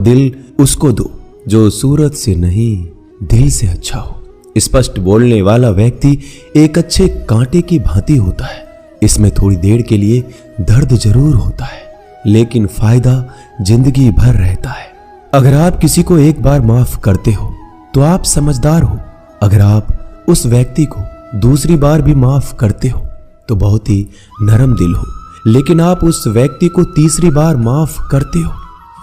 दिल उसको दो जो सूरत से नहीं दिल से अच्छा हो। स्पष्ट बोलने वाला व्यक्ति एक अच्छे कांटे की भांति होता है। इसमें थोड़ी देर के लिए दर्द जरूर होता है, लेकिन फायदा जिंदगी भर रहता है। अगर आप किसी को एक बार माफ करते हो तो आप समझदार हो। अगर आप उस व्यक्ति को दूसरी बार भी माफ करते हो तो बहुत ही नरम दिल हो। लेकिन आप उस व्यक्ति को तीसरी बार माफ करते हो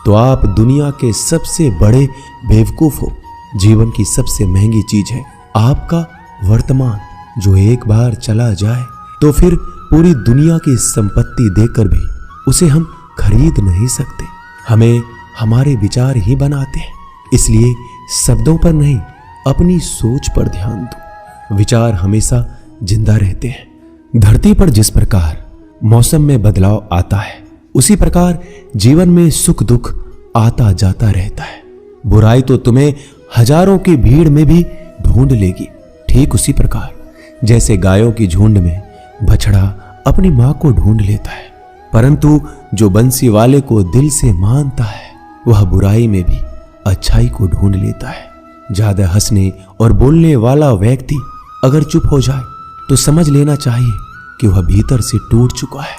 तो आप दुनिया के सबसे बड़े बेवकूफ हो। जीवन की सबसे महंगी चीज है आपका वर्तमान, जो एक बार चला जाए तो फिर पूरी दुनिया की संपत्ति देकर भी उसे हम खरीद नहीं सकते। हमें हमारे विचार ही बनाते हैं, इसलिए शब्दों पर नहीं अपनी सोच पर ध्यान दो। विचार हमेशा जिंदा रहते हैं। धरती पर जिस प्रकार मौसम में बदलाव आता है, उसी प्रकार जीवन में सुख दुख आता जाता रहता है। बुराई तो तुम्हें हजारों की भीड़ में भी ढूंढ लेगी, ठीक उसी प्रकार जैसे गायों की झुंड में बछड़ा अपनी मां को ढूंढ लेता है। परंतु जो बंसी वाले को दिल से मानता है वह बुराई में भी अच्छाई को ढूंढ लेता है। ज्यादा हंसने और बोलने वाला व्यक्ति अगर चुप हो जाए तो समझ लेना चाहिए कि वह भीतर से टूट चुका है।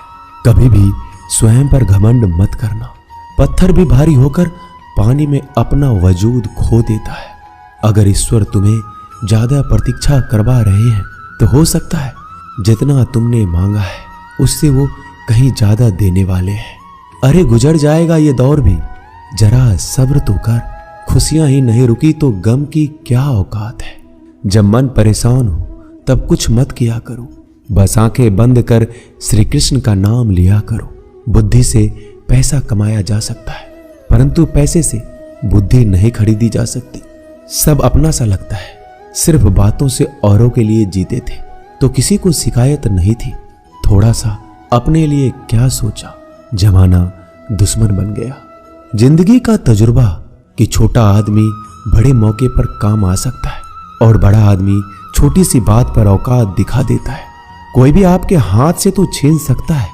कभी भी स्वयं पर घमंड मत करना। पत्थर भी भारी होकर पानी में अपना वजूद खो देता है। अगर ईश्वर तुम्हें ज्यादा प्रतीक्षा करवा रहे हैं तो हो सकता है जितना तुमने मांगा है उससे वो कहीं ज्यादा देने वाले हैं। अरे गुजर जाएगा ये दौर भी, जरा सब्र तो कर। खुशियां ही नहीं रुकी तो गम की क्या औकात है। जब मन परेशान हो तब कुछ मत किया करो, बस आंखें बंद कर श्री कृष्ण का नाम लिया करो। बुद्धि से पैसा कमाया जा सकता है, परंतु पैसे से बुद्धि नहीं खरीदी जा सकती। सब अपना सा लगता है। सिर्फ बातों से औरों के लिए जीते थे तो किसी को शिकायत नहीं थी। थोड़ा सा अपने लिए क्या सोचा, जमाना दुश्मन बन गया। जिंदगी का तजुर्बा कि छोटा आदमी बड़े मौके पर काम आ सकता है और बड़ा आदमी छोटी सी बात पर औकात दिखा देता है। कोई भी आपके हाथ से तो छीन सकता है,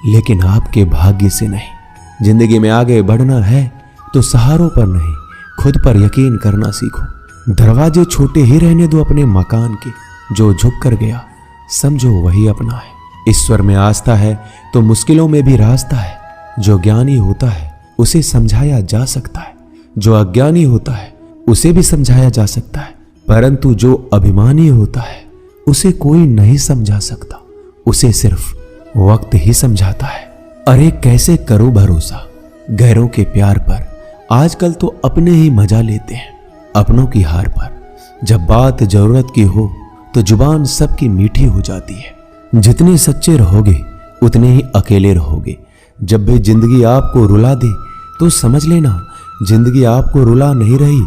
लेकिन आपके भाग्य से नहीं। जिंदगी में आगे बढ़ना है तो सहारों पर नहीं, खुद पर यकीन करना सीखो। दरवाजे छोटे ही रहने दो अपने मकान के। जो झुक कर गया समझो वही अपना है। ईश्वर में आस्था है तो मुश्किलों में भी रास्ता है। जो ज्ञानी होता है उसे समझाया जा सकता है, जो अज्ञानी होता है उसे भी समझाया जा सकता है, परंतु जो अभिमानी होता है उसे कोई नहीं समझा सकता। उसे सिर्फ वक्त ही समझाता है। अरे कैसे करो भरोसा गैरों के प्यार पर। आजकल तो अपने ही मजा लेते हैं अपनों की हार पर। जब बात जरूरत की हो तो जुबान सबकी मीठी हो जाती है। जितने सच्चे रहोगे उतने ही अकेले रहोगे। जब भी जिंदगी आपको रुला दे तो समझ लेना जिंदगी आपको रुला नहीं रही,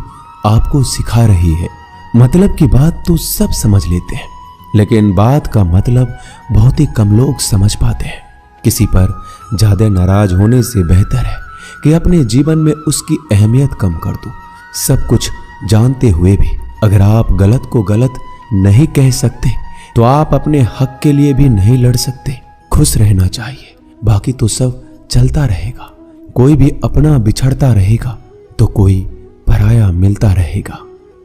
आपको सिखा रही है। मतलब की बात तो सब समझ लेते हैं, लेकिन बात का मतलब बहुत ही कम लोग समझ पाते हैं। किसी पर ज्यादा नाराज होने से बेहतर है कि अपने जीवन में उसकी अहमियत कम कर दो। सब कुछ जानते हुए भी अगर आप गलत को गलत नहीं कह सकते तो आप अपने हक के लिए भी नहीं लड़ सकते। खुश रहना चाहिए, बाकी तो सब चलता रहेगा। कोई भी अपना बिछड़ता रहेगा तो कोई पराया मिलता रहेगा।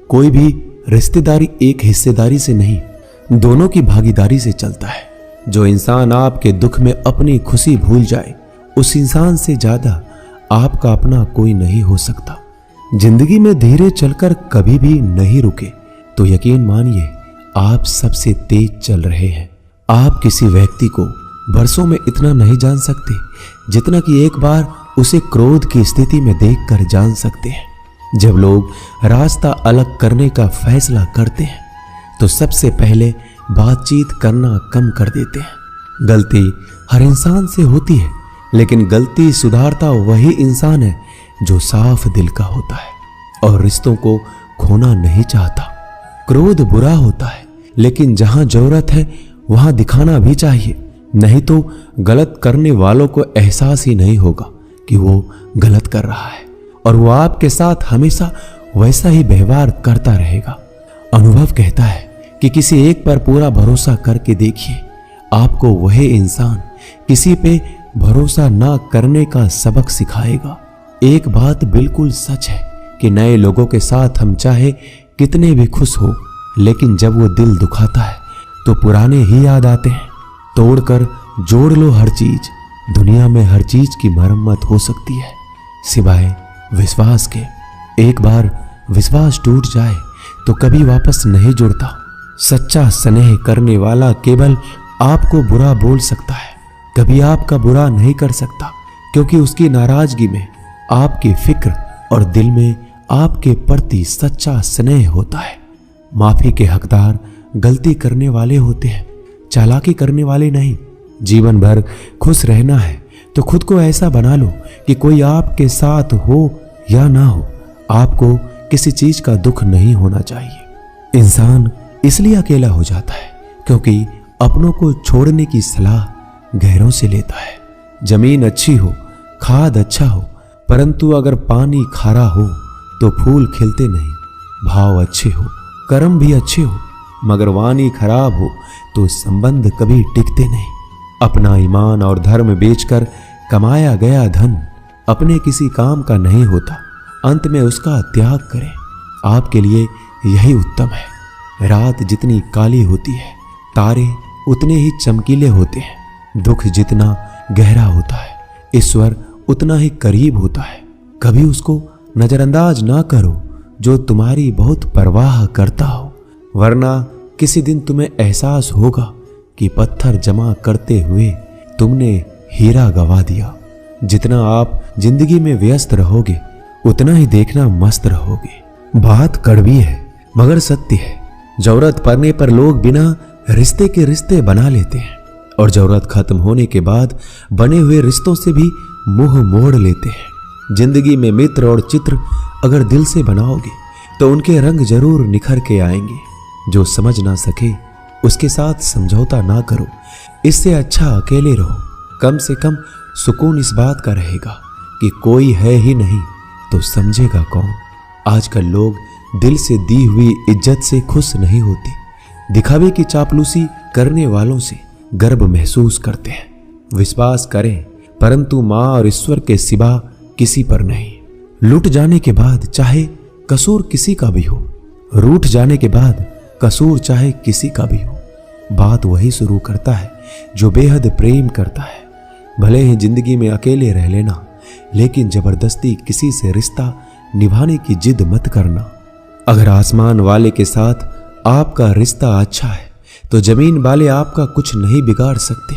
कोई भी रिश्तेदारी एक हिस्सेदारी से नहीं, दोनों की भागीदारी से चलता है। जो इंसान आपके दुख में अपनी खुशी भूल जाए, उस इंसान से ज्यादा आपका अपना कोई नहीं हो सकता। जिंदगी में धीरे चलकर कभी भी नहीं रुके तो यकीन मानिए आप सबसे तेज चल रहे हैं। आप किसी व्यक्ति को बरसों में इतना नहीं जान सकते जितना कि एक बार उसे क्रोध की स्थिति में देखकर जान सकते हैं। जब लोग रास्ता अलग करने का फैसला करते हैं तो सबसे पहले बातचीत करना कम कर देते हैं। गलती हर इंसान से होती है, लेकिन गलती सुधारता वही इंसान है जो साफ दिल का होता है और रिश्तों को खोना नहीं चाहता। क्रोध बुरा होता है, लेकिन जहां जरूरत है वहां दिखाना भी चाहिए, नहीं तो गलत करने वालों को एहसास ही नहीं होगा कि वो गलत कर रहा है और वो आपके साथ हमेशा वैसा ही व्यवहार करता रहेगा। अनुभव कहता है कि किसी एक पर पूरा भरोसा करके देखिए, आपको वही इंसान किसी पे भरोसा ना करने का सबक सिखाएगा। एक बात बिल्कुल सच है कि नए लोगों के साथ हम चाहे कितने भी खुश हो, लेकिन जब वो दिल दुखाता है तो पुराने ही याद आते हैं। तोड़कर जोड़ लो हर चीज, दुनिया में हर चीज की मरम्मत हो सकती है सिवाय विश्वास के। एक बार विश्वास टूट जाए तो कभी वापस नहीं जुड़ता। सच्चा स्नेह करने वाला केवल आपको बुरा बोल सकता है, कभी आपका बुरा नहीं कर सकता, क्योंकि उसकी नाराजगी में आपकी फिक्र और दिल में आपके प्रति सच्चा स्नेह होता है। माफी के हकदार गलती करने वाले होते हैं, चालाकी करने वाले नहीं। जीवन भर खुश रहना है तो खुद को ऐसा बना लो कि कोई आपके साथ हो या ना हो, आपको किसी चीज का दुख नहीं होना चाहिए। इंसान इसलिए अकेला हो जाता है क्योंकि अपनों को छोड़ने की सलाह गैरों से लेता है। जमीन अच्छी हो, खाद अच्छा हो, परंतु अगर पानी खारा हो तो फूल खिलते नहीं। भाव अच्छे हो, कर्म भी अच्छे हो, मगर वाणी खराब हो तो संबंध कभी टिकते नहीं। अपना ईमान और धर्म बेचकर कमाया गया धन अपने किसी काम का नहीं होता, अंत में उसका त्याग करें। आपके लिए यही उत्तम है। रात जितनी काली होती है, तारे उतने ही चमकीले होते हैं। दुख जितना गहरा होता है, ईश्वर उतना ही करीब होता है। कभी उसको नजरअंदाज ना करो जो तुम्हारी बहुत परवाह करता हो, वरना किसी दिन तुम्हें एहसास होगा कि पत्थर जमा करते हुए तुमने हीरा गवा दिया। जितना आप जिंदगी में व्यस्त रहोगे उतना ही देखना मस्त रहोगे। बात कड़वी है मगर सत्य है। जरूरत पड़ने पर लोग बिना रिश्ते के रिश्ते बना लेते हैं और जरूरत खत्म होने के बाद बने हुए रिश्तों से भी मुंह मोड़ लेते हैं। जिंदगी में मित्र और चित्र अगर दिल से बनाओगे तो उनके रंग जरूर निखर के आएंगे। जो समझ ना सके उसके साथ समझौता ना करो, इससे अच्छा अकेले रहो। कम से कम सुकून इस बात का रहेगा कि कोई है ही नहीं तो समझेगा कौन। आजकल लोग दिल से दी हुई इज्जत से खुश नहीं होते, दिखावे की चापलूसी करने वालों से गर्व महसूस करते हैं। विश्वास करें परंतु मां और ईश्वर के सिवा किसी पर नहीं। लूट जाने के बाद चाहे कसूर किसी का भी हो, रूठ जाने के बाद कसूर चाहे किसी का भी हो, बात वही शुरू करता है जो बेहद प्रेम करता है। भले ही जिंदगी में अकेले रह लेना, लेकिन जबरदस्ती किसी से रिश्ता निभाने की जिद मत करना। अगर आसमान वाले के साथ आपका रिश्ता अच्छा है तो जमीन वाले आपका कुछ नहीं बिगाड़ सकते।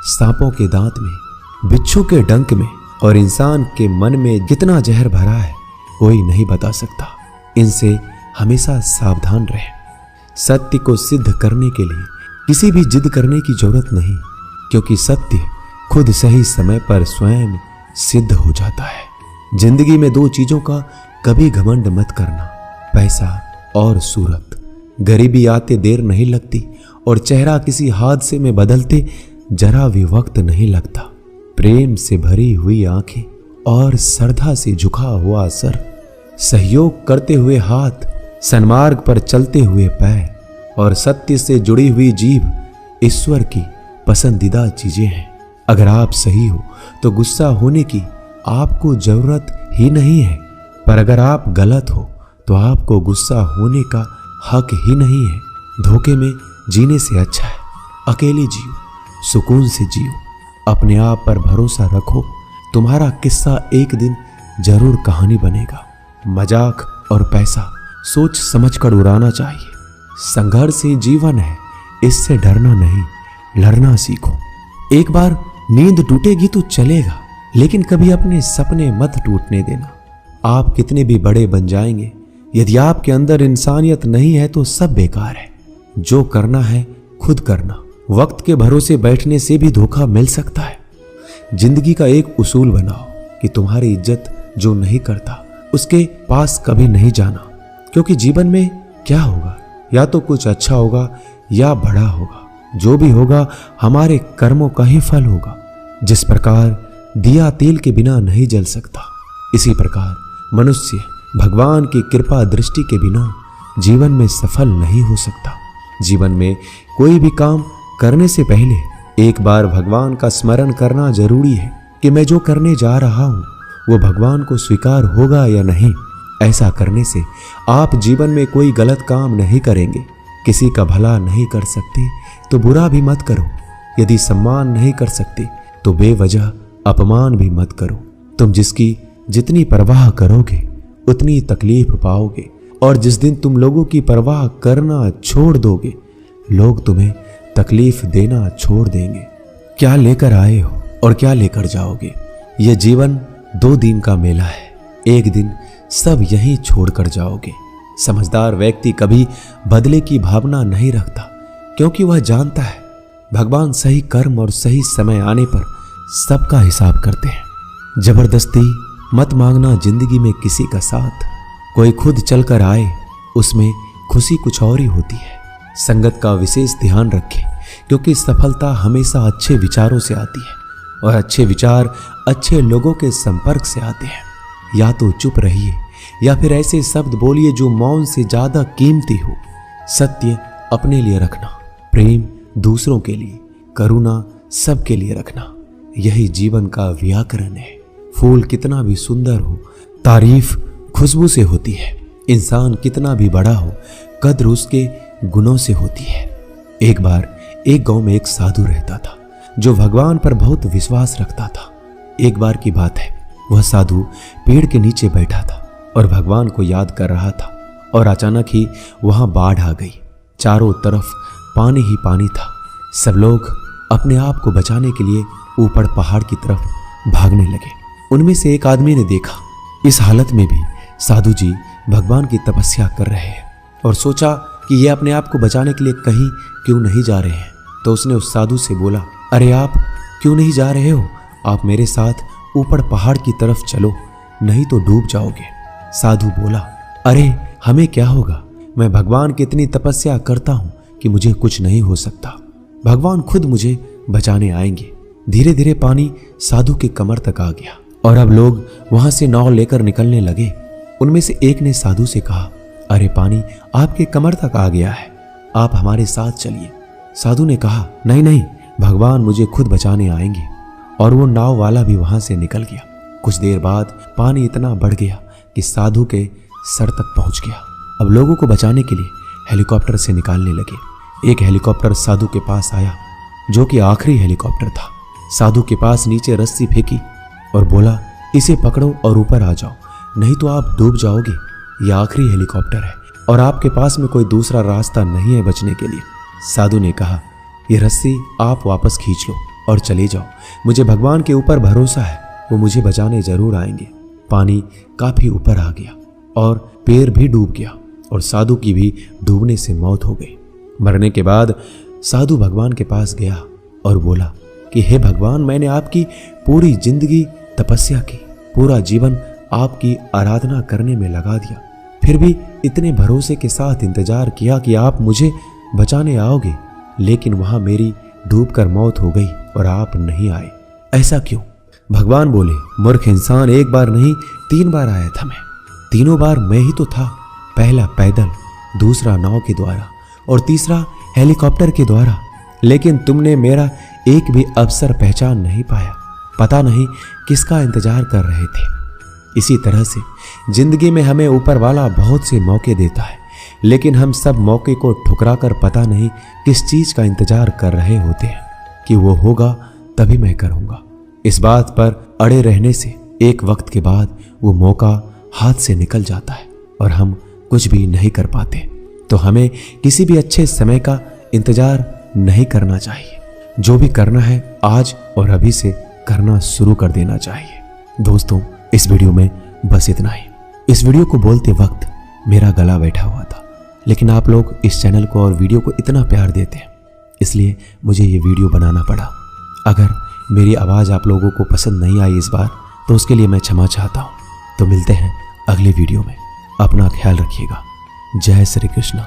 सांपों के दांत में, बिच्छू के डंक में और इंसान के मन में कितना जहर भरा है कोई नहीं बता सकता। इनसे हमेशा सावधान रहें। सत्य को सिद्ध करने के लिए किसी भी जिद करने की जरूरत नहीं, क्योंकि सत्य खुद सही समय पर स्वयं सिद्ध हो जाता है। जिंदगी में दो चीजों का कभी घमंड मत करना, पैसा और सूरत। गरीबी आते देर नहीं लगती और चेहरा किसी हादसे में बदलते जरा भी वक्त नहीं लगता। प्रेम से भरी हुई आंखें और श्रद्धा से झुका हुआ सर, सहयोग करते हुए हाथ, सन्मार्ग पर चलते हुए पैर और सत्य से जुड़ी हुई जीभ ईश्वर की पसंदीदा चीजें हैं। अगर आप सही हो तो गुस्सा होने की आपको जरूरत ही नहीं है, पर अगर आप गलत हो तो आपको गुस्सा होने का हक ही नहीं है। धोखे में जीने से अच्छा है अकेले जियो, सुकून से जियो, अपने आप पर भरोसा रखो। तुम्हारा किस्सा एक दिन जरूर कहानी बनेगा। मजाक और पैसा सोच समझकर उड़ाना चाहिए। संघर्ष ही जीवन है, इससे डरना नहीं, लड़ना सीखो। एक बार नींद टूटेगी तो चलेगा, लेकिन कभी अपने सपने मत टूटने देना। आप कितने भी बड़े बन जाएंगे, यदि आपके अंदर इंसानियत नहीं है तो सब बेकार है। जो करना है खुद करना। वक्त के भरोसे बैठने से भी धोखा मिल सकता है। जिंदगी का एक उसूल बनाओ कि तुम्हारी इज्जत जो नहीं करता उसके पास कभी नहीं जाना, क्योंकि जीवन में क्या होगा, या तो कुछ अच्छा होगा या बड़ा होगा। जो भी होगा हमारे कर्मों का ही फल होगा। जिस प्रकार दिया तेल के बिना नहीं जल सकता, इसी प्रकार मनुष्य भगवान की कृपा दृष्टि के बिना जीवन में सफल नहीं हो सकता। जीवन में कोई भी काम करने से पहले एक बार भगवान का स्मरण करना जरूरी है कि मैं जो करने जा रहा हूँ वो भगवान को स्वीकार होगा या नहीं। ऐसा करने से आप जीवन में कोई गलत काम नहीं करेंगे। किसी का भला नहीं कर सकते तो बुरा भी मत करो। यदि सम्मान नहीं कर सकते तो बेवजह अपमान भी मत करो। तुम जिसकी जितनी परवाह करोगे उतनी तकलीफ पाओगे, और जिस दिन तुम लोगों की परवाह करना छोड़ दोगे, लोग तुम्हें तकलीफ देना छोड़ देंगे। क्या लेकर आए हो और क्या लेकर जाओगे? यह जीवन 2 दिन का मेला है। एक दिन सब यहीं छोड़कर जाओगे। समझदार व्यक्ति कभी बदले की भावना नहीं रखता, क्योंकि वह जानता है भगवान सही कर्म और सही समय आने पर सबका हिसाब करते हैं। जबरदस्ती मत मांगना जिंदगी में किसी का साथ। कोई खुद चलकर आए, उसमें खुशी कुछ और ही होती है। संगत का विशेष ध्यान रखें, क्योंकि सफलता हमेशा अच्छे विचारों से आती है, और अच्छे विचार अच्छे लोगों के संपर्क से आते हैं। या तो चुप रहिए या फिर ऐसे शब्द बोलिए जो मौन से ज्यादा कीमती हो। सत्य अपने लिए रखना, प्रेम दूसरों के लिए, करुणा सबके लिए रखना, यही जीवन का व्याकरण है। फूल कितना भी सुंदर हो, तारीफ खुशबू से होती है। इंसान कितना भी बड़ा हो, कद्र उसके गुणों से होती है। एक बार एक गांव में एक साधु रहता था जो भगवान पर बहुत विश्वास रखता था। एक बार की बात है, वह साधु पेड़ के नीचे बैठा था और भगवान को याद कर रहा था, और अचानक ही वहां बाढ़ आ गई। चारों तरफ पानी ही पानी था। सब लोग अपने आप को बचाने के लिए ऊपर पहाड़ की तरफ भागने लगे। उनमें से एक आदमी ने देखा इस हालत में भी साधु जी भगवान की तपस्या कर रहे हैं, और सोचा कि ये अपने आप को बचाने के लिए कहीं क्यों नहीं जा रहे हैं। तो उसने उस साधु से बोला, अरे आप क्यों नहीं जा रहे हो? आप मेरे साथ ऊपर पहाड़ की तरफ चलो, नहीं तो डूब जाओगे। साधु बोला, अरे हमें क्या होगा? मैं भगवान की इतनी तपस्या करता हूं कि मुझे कुछ नहीं हो सकता। भगवान खुद मुझे बचाने आएंगे। धीरे धीरे पानी साधु के कमर तक आ गया, और अब लोग वहां से नाव लेकर निकलने लगे। उनमें से एक ने साधु से कहा, अरे पानी आपके कमर तक आ गया है, आप हमारे साथ चलिए। साधु ने कहा, नहीं नहीं, भगवान मुझे खुद बचाने आएंगे। और वो नाव वाला भी वहां से निकल गया। कुछ देर बाद पानी इतना बढ़ गया कि साधु के सर तक पहुंच गया। अब लोगों को बचाने के लिए हेलीकॉप्टर से निकालने लगे। एक हेलीकॉप्टर साधु के पास आया, जो कि आखिरी हेलीकॉप्टर था। साधु के पास नीचे रस्सी फेंकी और बोला, इसे पकड़ो और ऊपर आ जाओ, नहीं तो आप डूब जाओगे। यह आखिरी हेलीकॉप्टर है और आपके पास में कोई दूसरा रास्ता नहीं है बचने के लिए। साधु ने कहा, यह रस्सी आप वापस खींच लो और चले जाओ। मुझे भगवान के ऊपर भरोसा है, वो मुझे बचाने जरूर आएंगे। पानी काफी ऊपर आ गया और पैर भी डूब गया, और साधु की भी डूबने से मौत हो गई। मरने के बाद साधु भगवान के पास गया और बोला कि हे भगवान, मैंने आपकी पूरी जिंदगी तपस्या की, पूरा जीवन आपकी आराधना करने में लगा दिया, फिर भी इतने भरोसे के साथ इंतजार किया कि आप मुझे बचाने आओगे, लेकिन वहां मेरी डूबकर मौत हो गई और आप नहीं आए। ऐसा क्यों? भगवान बोले, मूर्ख इंसान, एक बार नहीं 3 बार आया था मैं। तीनों बार मैं ही तो था। पहला पैदल, दूसरा नाव के द्वारा और तीसरा हेलीकॉप्टर के द्वारा, लेकिन तुमने मेरा एक भी अवसर पहचान नहीं पाया। पता नहीं किसका इंतजार कर रहे थे। इसी तरह से जिंदगी में हमें ऊपर वाला बहुत से मौके देता है, लेकिन हम सब मौके को ठुकरा कर पता नहीं किस चीज का इंतजार कर रहे होते हैं कि वो होगा तभी मैं करूंगा। इस बात पर अड़े रहने से एक वक्त के बाद वो मौका हाथ से निकल जाता है और हम कुछ भी नहीं कर पाते। तो हमें किसी भी अच्छे समय का इंतजार नहीं करना चाहिए। जो भी करना है आज और अभी से करना शुरू कर देना चाहिए। दोस्तों, इस वीडियो में बस इतना ही। इस वीडियो को बोलते वक्त मेरा गला बैठा हुआ था, लेकिन आप लोग इस चैनल को और वीडियो को इतना प्यार देते हैं, इसलिए मुझे ये वीडियो बनाना पड़ा। अगर मेरी आवाज़ आप लोगों को पसंद नहीं आई इस बार, तो उसके लिए मैं क्षमा चाहता हूँ। तो मिलते हैं अगले वीडियो में। अपना ख्याल रखिएगा। जय श्री कृष्ण।